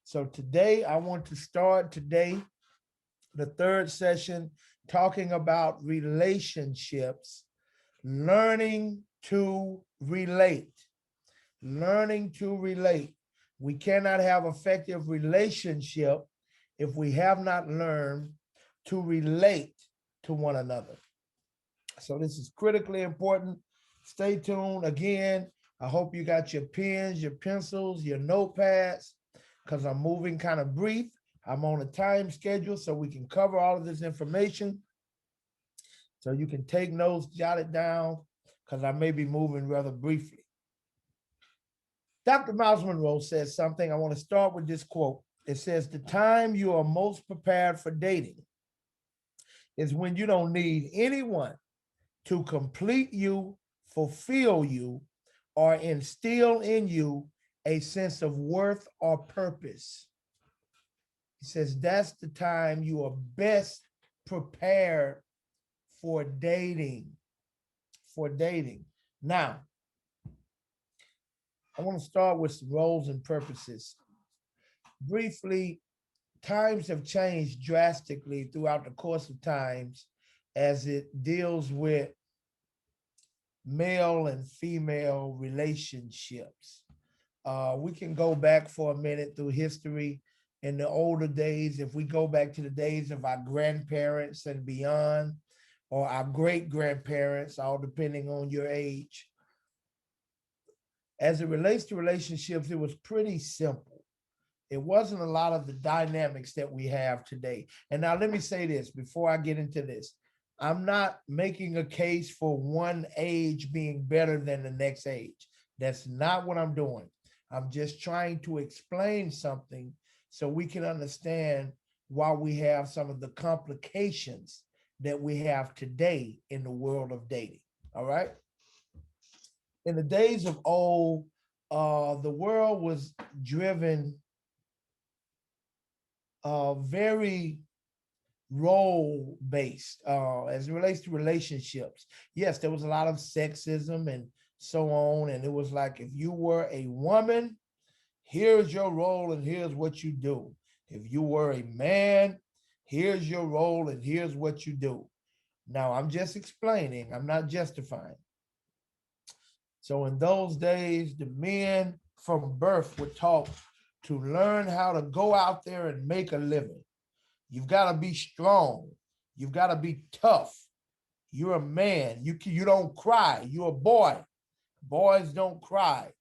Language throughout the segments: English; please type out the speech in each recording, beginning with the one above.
So today I want to start the third session, talking about relationships, learning to relate, learning to relate. We cannot have effective relationship if we have not learned to relate to one another. So this is critically important. Stay tuned. Again, I hope you got your pens, your pencils, your notepads, because I'm moving kind of brief. I'm on a time schedule so we can cover all of this information. So you can take notes, jot it down, because I may be moving rather briefly. Dr. Miles Monroe says something. I want to start with this quote. It says, "The time you are most prepared for dating is when you don't need anyone to complete you, fulfill you, or instill in you a sense of worth or purpose." He says that's the time you are best prepared for dating. For dating. Now, I want to start with some roles and purposes. Briefly, times have changed drastically throughout the course of times as it deals with male and female relationships. We can go back for a minute through history. In the older days, if we go back to the days of our grandparents and beyond, or our great grandparents, all depending on your age, as it relates to relationships, it was pretty simple. It wasn't a lot of the dynamics that we have today. And now let me say this before I get into this. I'm not making a case for one age being better than the next age. That's not what I'm doing. I'm just trying to explain something so we can understand why we have some of the complications that we have today in the world of dating. All right. In the days of old, the world was driven very role based as it relates to relationships. Yes, there was a lot of sexism and so on. And it was like, if you were a woman, here's your role and here's what you do. If you were a man, here's your role and here's what you do. Now, I'm just explaining, I'm not justifying. So, in those days, the men from birth were taught to learn how to go out there and make a living. You've got to be strong. You've got to be tough. You're a man. You don't cry. You're a boy. Boys don't cry.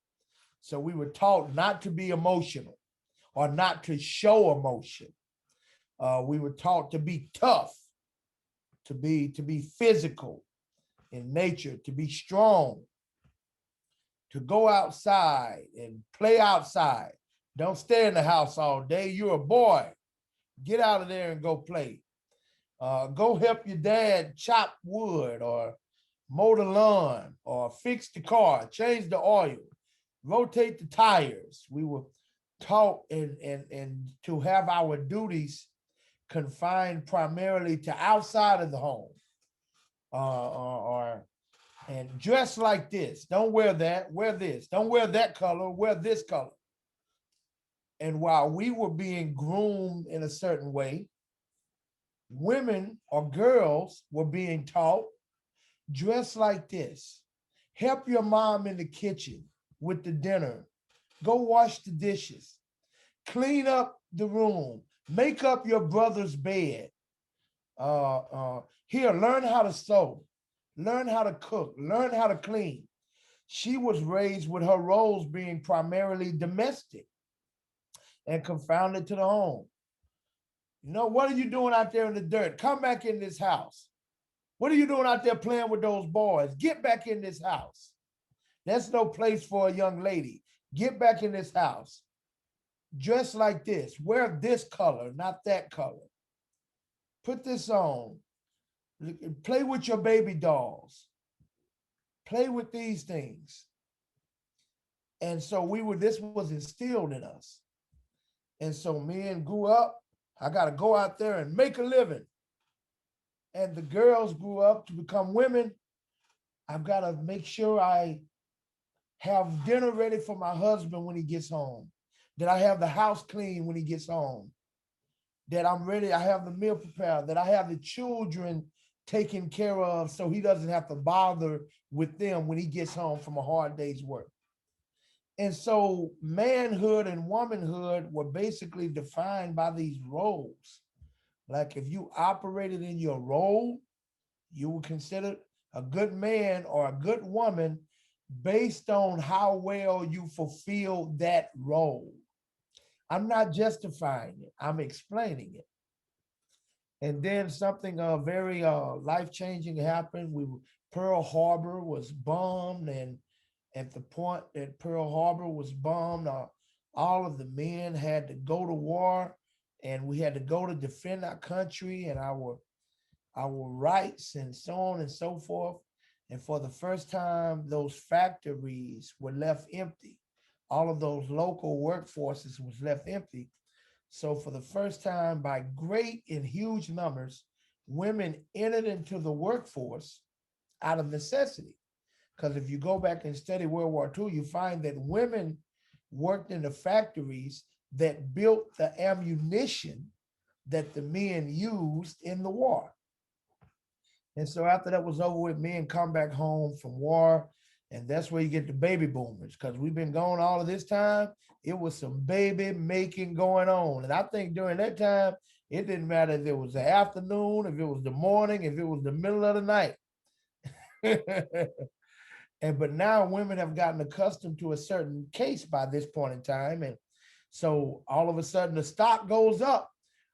So we were taught not to be emotional or not to show emotion. We were taught to be tough, to be physical in nature, to be strong, to go outside and play outside. Don't stay in the house all day. You're a boy. Get out of there and go play. Go help your dad chop wood or mow the lawn or fix the car, change the oil, rotate the tires. We were taught and to have our duties confined primarily to outside of the home. Or and dress like this. Don't wear that. Wear this. Don't wear that color. Wear this color. And while we were being groomed in a certain way, women or girls were being taught dress like this. Help your mom in the kitchen with the dinner. Go wash the dishes. Clean up the room. Make up your brother's bed. Here, learn how to sew. Learn how to cook. Learn how to clean. She was raised with her roles being primarily domestic and confounded to the home. You know, what are you doing out there in the dirt? Come back in this house. What are you doing out there playing with those boys? Get back in this house. That's no place for a young lady. Get back in this house. Dress like this. Wear this color, not that color. Put this on. Play with your baby dolls. Play with these things. And so this was instilled in us. And so men grew up, I got to go out there and make a living. And the girls grew up to become women. I've got to make sure I have dinner ready for my husband when he gets home. that I have the house clean when he gets home, that I'm ready, I have the meal prepared, that I have the children taken care of so he doesn't have to bother with them when he gets home from a hard day's work. And so manhood and womanhood were basically defined by these roles. Like if you operated in your role, you were considered a good man or a good woman based on how well you fulfill that role. I'm not justifying it, I'm explaining it. And then something very life changing happened. Pearl Harbor was bombed, and at the point that Pearl Harbor was bombed, all of the men had to go to war, and we had to go to defend our country and our rights and so on and so forth. And for the first time, those factories were left empty. All of those local workforces was left empty. So for the first time, by great and huge numbers, women entered into the workforce out of necessity. Because if you go back and study World War II, you find that women worked in the factories that built the ammunition that the men used in the war. And so after that was over with, men come back home from war, and that's where you get the baby boomers. Because we've been gone all of this time, it was some baby making going on. And I think during that time, it didn't matter if it was the afternoon, if it was the morning, if it was the middle of the night. And but now women have gotten accustomed to a certain case by this point in time. And so all of a sudden the stock goes up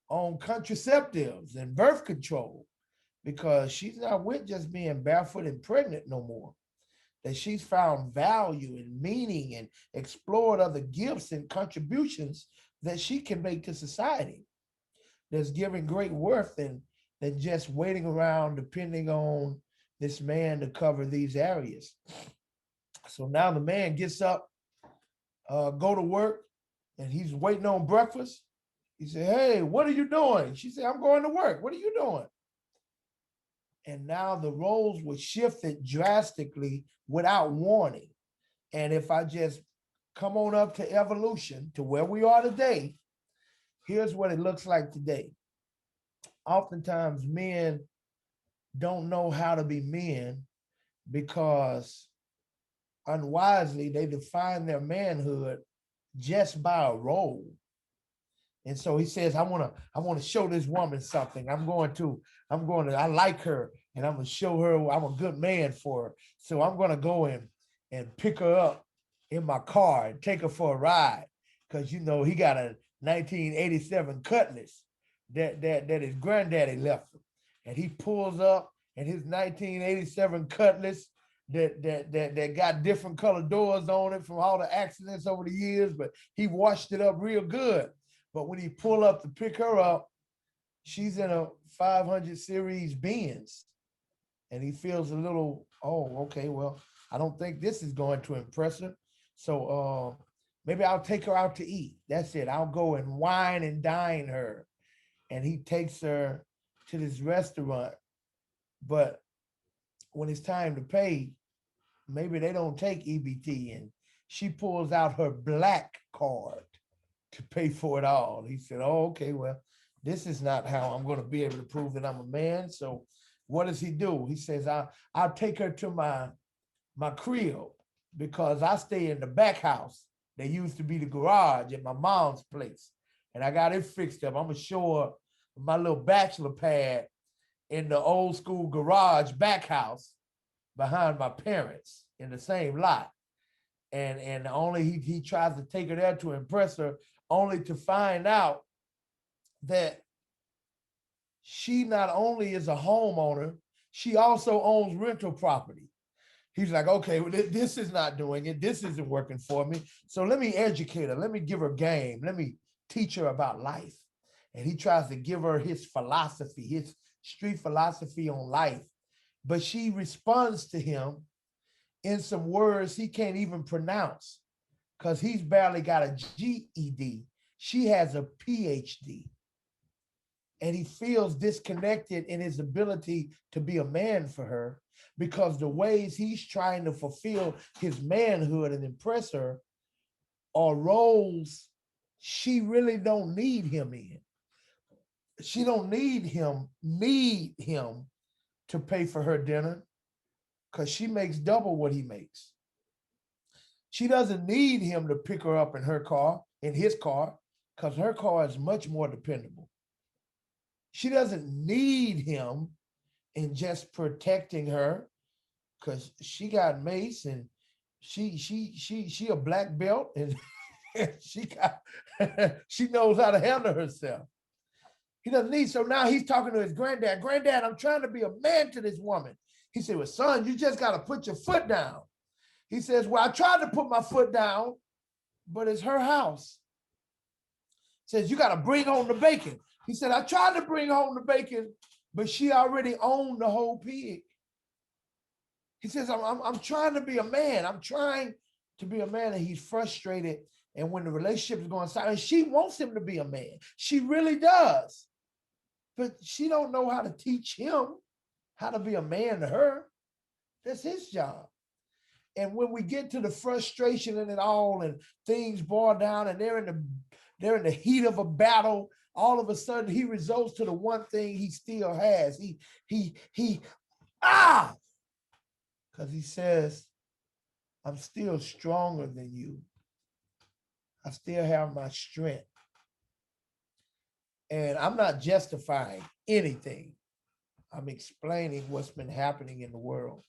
on contraceptives and birth control, because she's not with just being barefoot and pregnant no more. That she's found value and meaning and explored other gifts and contributions that she can make to society, that's giving great worth than just waiting around depending on this man to cover these areas. So now the man gets up, go to work, and he's waiting on breakfast. He said, "Hey, what are you doing?" She said, "I'm going to work. What are you doing?" And now the roles were shifted drastically without warning. And if I just come on up to evolution to where we are today, here's what it looks like today. Oftentimes, men don't know how to be men because unwisely they define their manhood just by a role. And so he says, I want to show this woman something. I like her, and I'm gonna show her I'm a good man for her. So I'm gonna go and pick her up in my car and take her for a ride. Cause he got a 1987 Cutlass that his granddaddy left him. And he pulls up and his 1987 Cutlass that got different colored doors on it from all the accidents over the years, but he washed it up real good. But when he pull up to pick her up, she's in a 500 series Benz, and he feels a little, oh, okay, well, I don't think this is going to impress her. So maybe I'll take her out to eat. That's it. I'll go and wine and dine her. And he takes her to this restaurant. But when it's time to pay, maybe they don't take EBT, and she pulls out her black card to pay for it all. He said, "Oh, okay, well, this is not how I'm going to be able to prove that I'm a man." So what does he do? He says, I'll take her to my crib, because I stay in the back house. There used to be the garage at my mom's place, and I got it fixed up. I'm going to show her my little bachelor pad in the old school garage back house behind my parents in the same lot. And only he tries to take her there to impress her, only to find out that she not only is a homeowner, she also owns rental property. He's like, okay, well, this is not doing it. This isn't working for me. So let me educate her. Let me give her game. Let me teach her about life. And he tries to give her his philosophy, his street philosophy on life. But she responds to him in some words he can't even pronounce, because he's barely got a GED. She has a PhD. And he feels disconnected in his ability to be a man for her, because the ways he's trying to fulfill his manhood and impress her are roles she really don't need him in. She don't need him to pay for her dinner because she makes double what he makes. She doesn't need him to pick her up in his car, because her car is much more dependable. She doesn't need him in just protecting her because she got mace and she a black belt and she got she knows how to handle herself. He doesn't need. So now he's talking to his granddad. Granddad, I'm trying to be a man to this woman. He said, well, son, you just got to put your foot down. He says, well, I tried to put my foot down, but it's her house. He says, you got to bring home the bacon. He said, I tried to bring home the bacon, but she already owned the whole pig. He says, I'm trying to be a man. I'm trying to be a man. And he's frustrated. And when the relationship is going south, and she wants him to be a man. She really does. But she don't know how to teach him how to be a man to her. That's his job. And when we get to the frustration in it all and things boil down and they're in the heat of a battle, all of a sudden he resorts to the one thing he still has. Because he says, I'm still stronger than you. I still have my strength. And I'm not justifying anything. I'm explaining what's been happening in the world.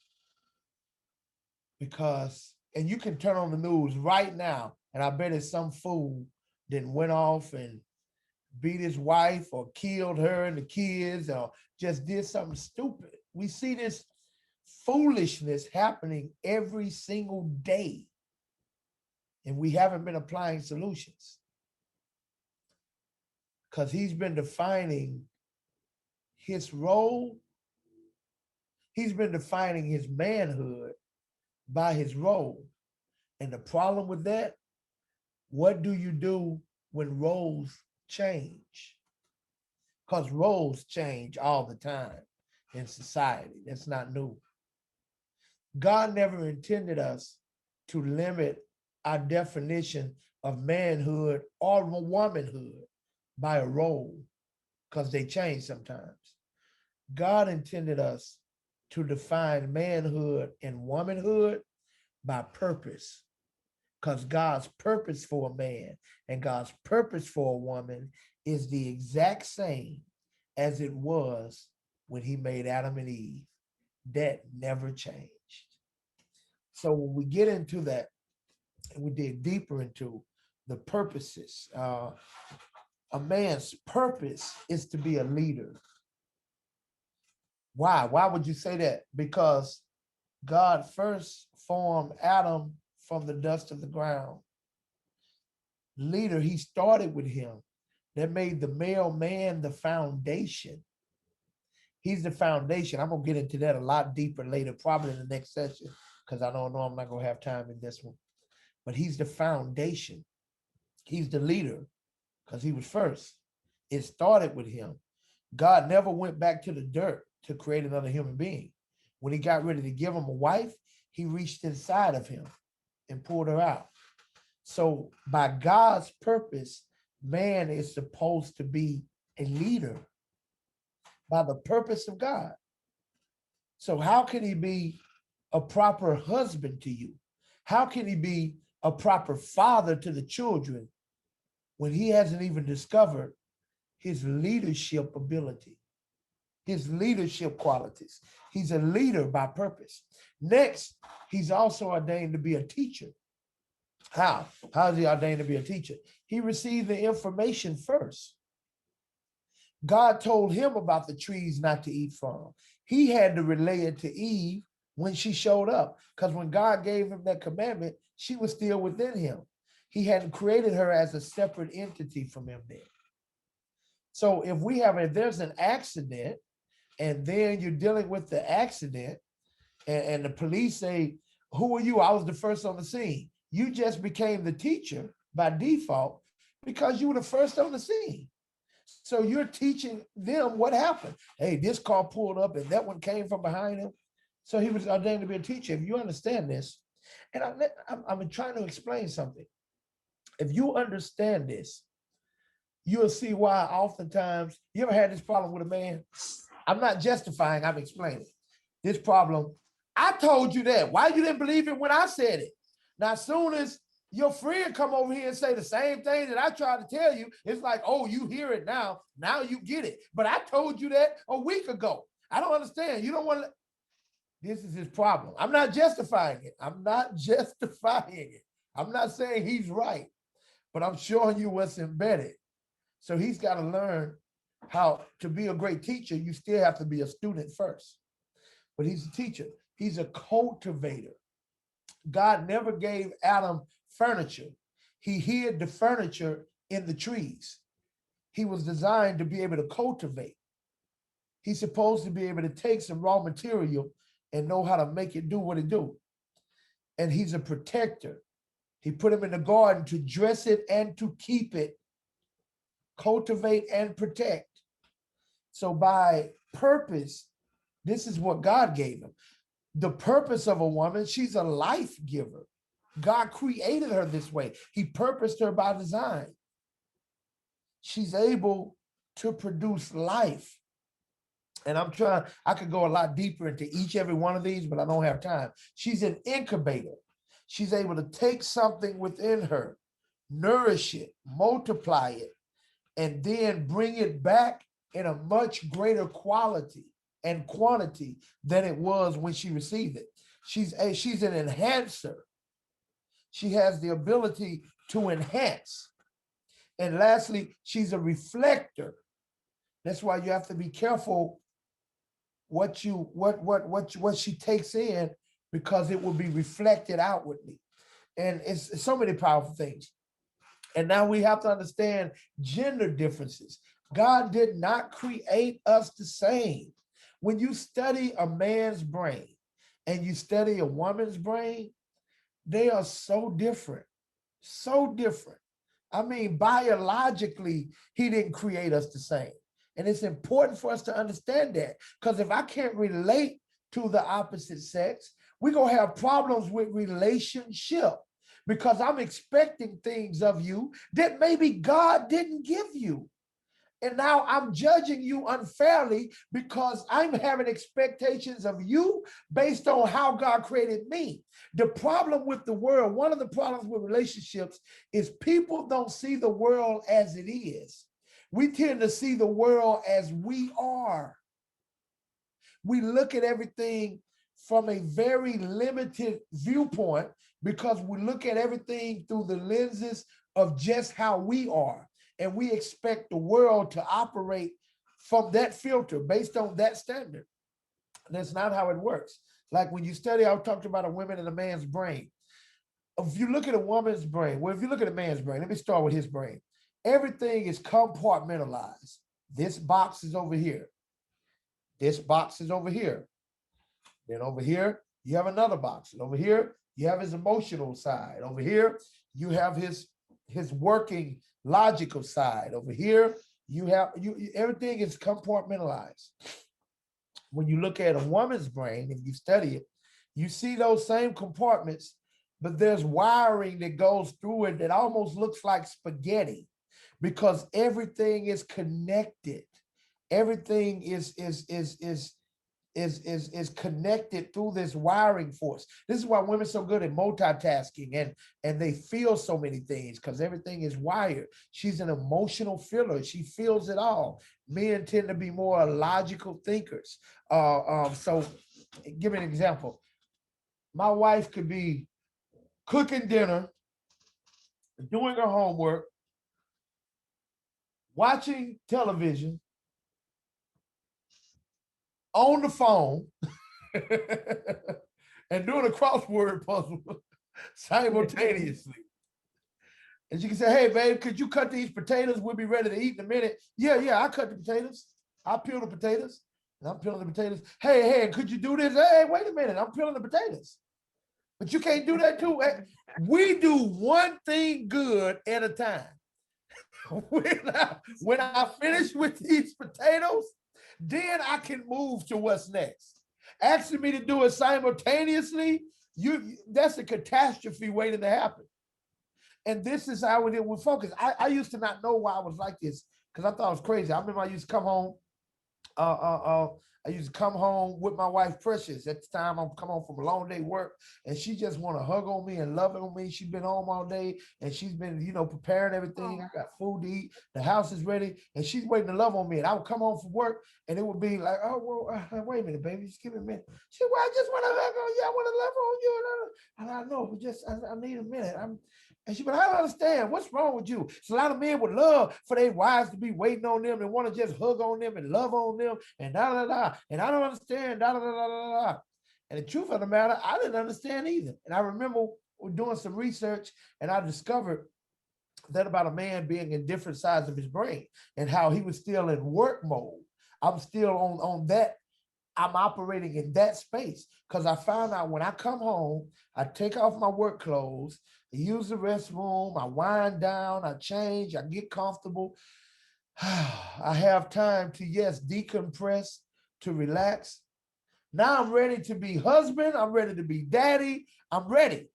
Because, and you can turn on the news right now, and I bet it's some fool that went off and beat his wife or killed her and the kids or just did something stupid. We see this foolishness happening every single day, and we haven't been applying solutions because he's been defining his role. He's been defining his manhood by his role. And the problem with that, what do you do when roles change? Because roles change all the time in society. That's not new. God never intended us to limit our definition of manhood or womanhood by a role, because they change sometimes. God intended us to define manhood and womanhood by purpose, because God's purpose for a man and God's purpose for a woman is the exact same as it was when he made Adam and Eve. That never changed. So when we get into that and we dig deeper into the purposes, a man's purpose is to be a leader. Why? Why would you say that? Because God first formed Adam from the dust of the ground. Leader, he started with him. That made the male man the foundation. He's the foundation. I'm going to get into that a lot deeper later, probably in the next session, because I don't know I'm not going to have time in this one. But he's the foundation. He's the leader because he was first. It started with him. God never went back to the dirt to create another human being. When he got ready to give him a wife, he reached inside of him and pulled her out. So by God's purpose, man is supposed to be a leader by the purpose of God. So how can he be a proper husband to you? How can he be a proper father to the children when he hasn't even discovered his leadership ability, his leadership qualities? He's a leader by purpose. Next, he's also ordained to be a teacher. How? How is he ordained to be a teacher? He received the information first. God told him about the trees not to eat from. He had to relay it to Eve when she showed up, because when God gave him that commandment, she was still within him. He hadn't created her as a separate entity from him then. So if there's an accident and then you're dealing with the accident and the police say, who are you? I was the first on the scene. You just became the teacher by default because you were the first on the scene. So you're teaching them what happened. Hey, this car pulled up and that one came from behind him. So he was ordained to be a teacher. If you understand this, and I'm trying to explain something. If you understand this, you'll see why oftentimes, you ever had this problem with a man? I'm not justifying, I'm explaining. This problem, I told you that. Why you didn't believe it when I said it? Now, as soon as your friend come over here and say the same thing that I tried to tell you, it's like, oh, you hear it now. Now you get it. But I told you that a week ago. I don't understand. You don't want to. This is his problem. I'm not justifying it. I'm not justifying it. I'm not saying he's right, but I'm showing you what's embedded. So he's got to learn how to be a great teacher. You still have to be a student first. But he's a teacher. He's a cultivator. God never gave Adam furniture. He hid the furniture in the trees. He was designed to be able to cultivate. He's supposed to be able to take some raw material and know how to make it do what it do. And he's a protector. He put him in the garden to dress it and to keep it, cultivate and protect. So by purpose, this is what God gave him. The purpose of a woman, she's a life giver. God created her this way. He purposed her by design. She's able to produce life. And I could go a lot deeper into each every one of these, but I don't have time. She's an incubator. She's able to take something within her, nourish it, multiply it, and then bring it back in a much greater quality and quantity than it was when she received it. She's an enhancer. She has the ability to enhance. And lastly, she's a reflector. That's why you have to be careful what she takes in, because it will be reflected outwardly. And it's so many powerful things. And now we have to understand gender differences. God did not create us the same. When you study a man's brain and you study a woman's brain, they are so different, so different. I mean, biologically, he didn't create us the same. And it's important for us to understand that, because if I can't relate to the opposite sex, we're going to have problems with relationship, because I'm expecting things of you that maybe God didn't give you. And now I'm judging you unfairly because I'm having expectations of you based on how God created me. The problem with the world, one of the problems with relationships, is people don't see the world as it is. We tend to see the world as we are. We look at everything from a very limited viewpoint because we look at everything through the lenses of just how we are. And we expect the world to operate from that filter based on that standard. That's not how it works. Like when you study, I talked about a woman and a man's brain. If you look at a woman's brain, well, if you look at a man's brain, let me start with his brain. Everything is compartmentalized. This box is over here. This box is over here. Then over here, you have another box. And over here, you have his emotional side. Over here, you have his working logical side. Over here, you have everything is compartmentalized. When you look at a woman's brain, if you study it, you see those same compartments, but there's wiring that goes through it that almost looks like spaghetti, because everything is connected. Everything is connected through this wiring force. This is why women are so good at multitasking and they feel so many things, because everything is wired. She's an emotional feeler. She feels it all. Men tend to be more logical thinkers. So give me an example. My wife could be cooking dinner, doing her homework, watching television, on the phone, and doing a crossword puzzle simultaneously. And she can say, hey, babe, could you cut these potatoes? We'll be ready to eat in a minute. Yeah, I cut the potatoes. I'll peel the potatoes. And I'm peeling the potatoes. Hey, could you do this? Hey, wait a minute. I'm peeling the potatoes. But you can't do that too. We do one thing good at a time. When I finish with these potatoes, then I can move to what's next. Asking me to do it simultaneously, that's a catastrophe waiting to happen. And this is how it would focus. I used to not know why I was like this because I thought it was crazy. I remember I used to come home uh, uh, uh, I used to come home with my wife Precious. At the time, I'm come home from a long day work, and she just want to hug on me and love on me. She's been home all day, and she's been, preparing everything. I got food to eat. The house is ready, and she's waiting to love on me. And I would come home from work, and it would be like, oh well, wait a minute, baby, just give me a minute. She said, well, I just want to hug on you. I want to love on you, and I know, but just I need a minute. And she, but I don't understand. What's wrong with you? So a lot of men would love for their wives to be waiting on them and want to just hug on them and love on them and da da da. And I don't understand da da da da da da. And the truth of the matter, I didn't understand either. And I remember doing some research, and I discovered that about a man being in different sides of his brain and how he was still in work mode. I'm still on that. I'm operating in that space because I found out when I come home, I take off my work clothes, I use the restroom, I wind down, I change, I get comfortable. I have time to, yes, decompress, to relax. Now I'm ready to be husband. I'm ready to be daddy. I'm ready.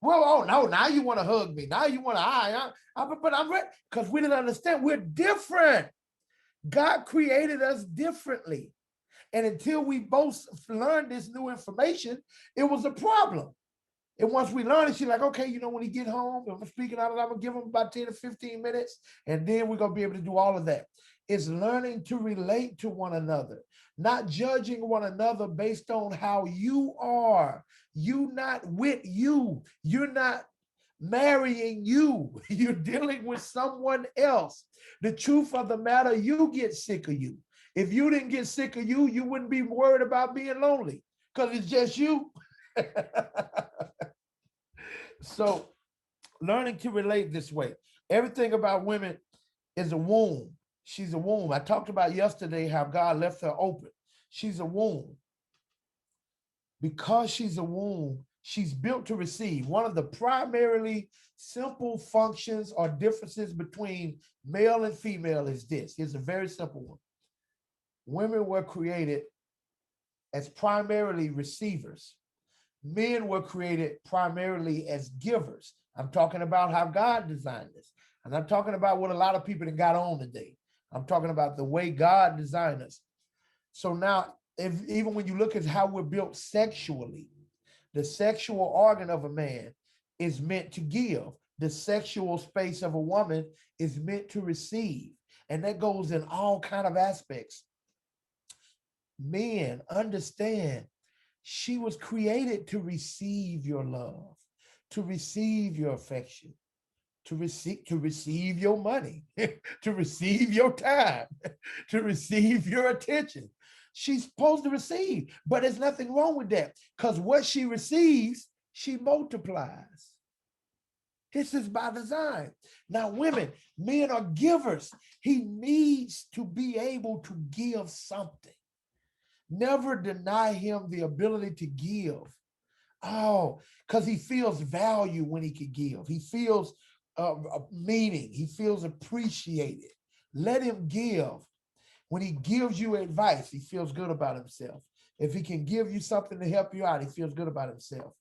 Well, oh no, now you want to hug me. Now you want to, but I'm ready because we didn't understand we're different. God created us differently. And until we both learned this new information, it was a problem. And once we learned it, she's like, okay, when he get home, I'm speaking out of it, I'm going to give him about 10 to 15 minutes, and then we're going to be able to do all of that. It's learning to relate to one another, not judging one another based on how you are. You not with you. You're not marrying you. You're dealing with someone else. The truth of the matter, you get sick of you. If you didn't get sick of you, you wouldn't be worried about being lonely because it's just you. So learning to relate this way. Everything about women is a womb. She's a womb. I talked about yesterday how God left her open. She's a womb. Because she's a womb, she's built to receive. One of the primarily simple functions or differences between male and female is this. Here's a very simple one. Women were created as primarily receivers. Men were created primarily as givers. I'm talking about how God designed this. I'm not talking about what a lot of people that got on today. I'm talking about the way God designed us. So now, even when you look at how we're built sexually, the sexual organ of a man is meant to give. The sexual space of a woman is meant to receive. And that goes in all kinds of aspects. Men, understand, she was created to receive your love, to receive your affection, to receive your money, to receive your time, to receive your attention. She's supposed to receive, but there's nothing wrong with that because what she receives, she multiplies. This is by design. Now, women, men are givers. He needs to be able to give something. Never deny him the ability to give. Oh, because he feels value when he can give. He feels meaning. He feels appreciated. Let him give. When he gives you advice, he feels good about himself. If he can give you something to help you out, he feels good about himself.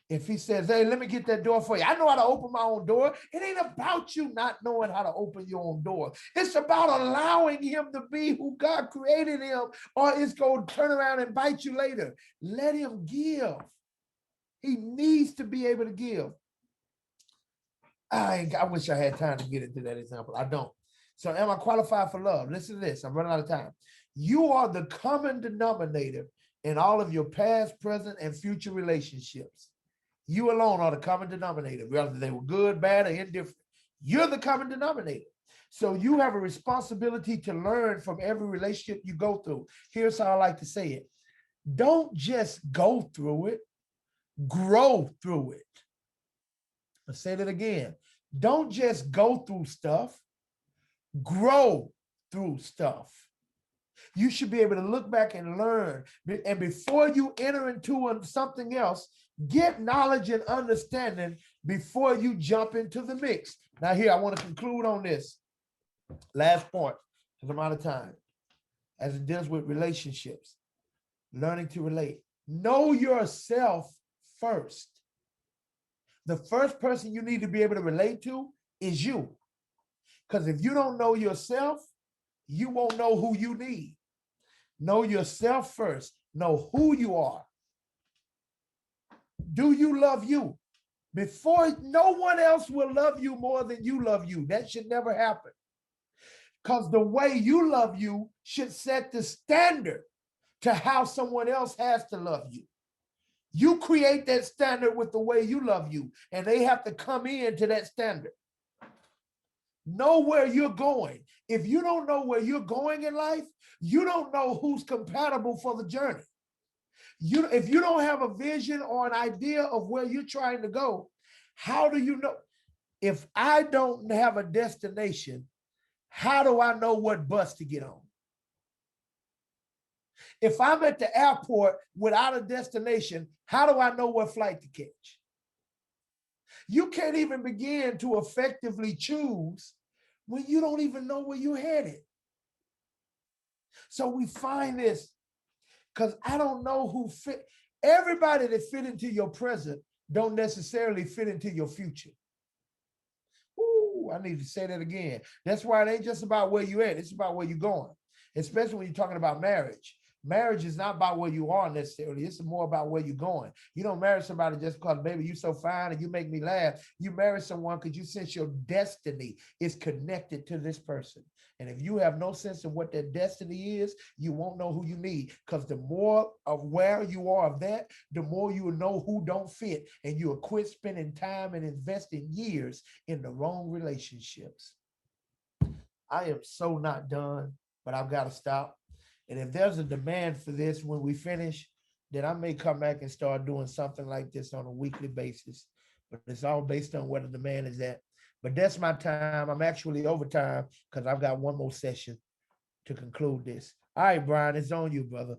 If he says, hey, let me get that door for you. I know how to open my own door. It ain't about you not knowing how to open your own door. It's about allowing him to be who God created him, or it's going to turn around and bite you later. Let him give. He needs to be able to give. I wish I had time to get into that example. I don't. So am I qualified for love? Listen to this. I'm running out of time. You are the common denominator in all of your past, present, and future relationships. You alone are the common denominator, whether they were good, bad, or indifferent. You're the common denominator. So you have a responsibility to learn from every relationship you go through. Here's how I like to say it. Don't just go through it, grow through it. I'll say that again. Don't just go through stuff, grow through stuff. You should be able to look back and learn. And before you enter into something else, get knowledge and understanding before you jump into the mix. Now here, I want to conclude on this. Last point, because I'm out of time. As it deals with relationships, learning to relate. Know yourself first. The first person you need to be able to relate to is you. Because if you don't know yourself, you won't know who you need. Know yourself first. Know who you are. Do you love you? Before, no one else will love you more than you love you. That should never happen. Because the way you love you should set the standard to how someone else has to love you. You create that standard with the way you love you, and they have to come into that standard. Know where you're going. If you don't know where you're going in life, you don't know who's compatible for the journey. If you don't have a vision or an idea of where you're trying to go, how do you know? If I don't have a destination, how do I know what bus to get on? If I'm at the airport without a destination, how do I know what flight to catch? You can't even begin to effectively choose when you don't even know where you're headed. So we find this because I don't know who fit. Everybody that fit into your present don't necessarily fit into your future. Ooh, I need to say that again. That's why it ain't just about where you at. It's about where you're going, especially when you're talking about marriage. Marriage is not about where you are necessarily. It's more about where you're going. You don't marry somebody just because, baby, you're so fine and you make me laugh. You marry someone because you sense your destiny is connected to this person. And if you have no sense of what that destiny is, you won't know who you need. Because the more of where you are of that, the more you will know who don't fit. And you'll quit spending time and investing years in the wrong relationships. I am so not done, but I've got to stop. And if there's a demand for this when we finish, then I may come back and start doing something like this on a weekly basis. But it's all based on where the demand is at. But that's my time. I'm actually over time because I've got one more session to conclude this. All right, Brian, it's on you, brother.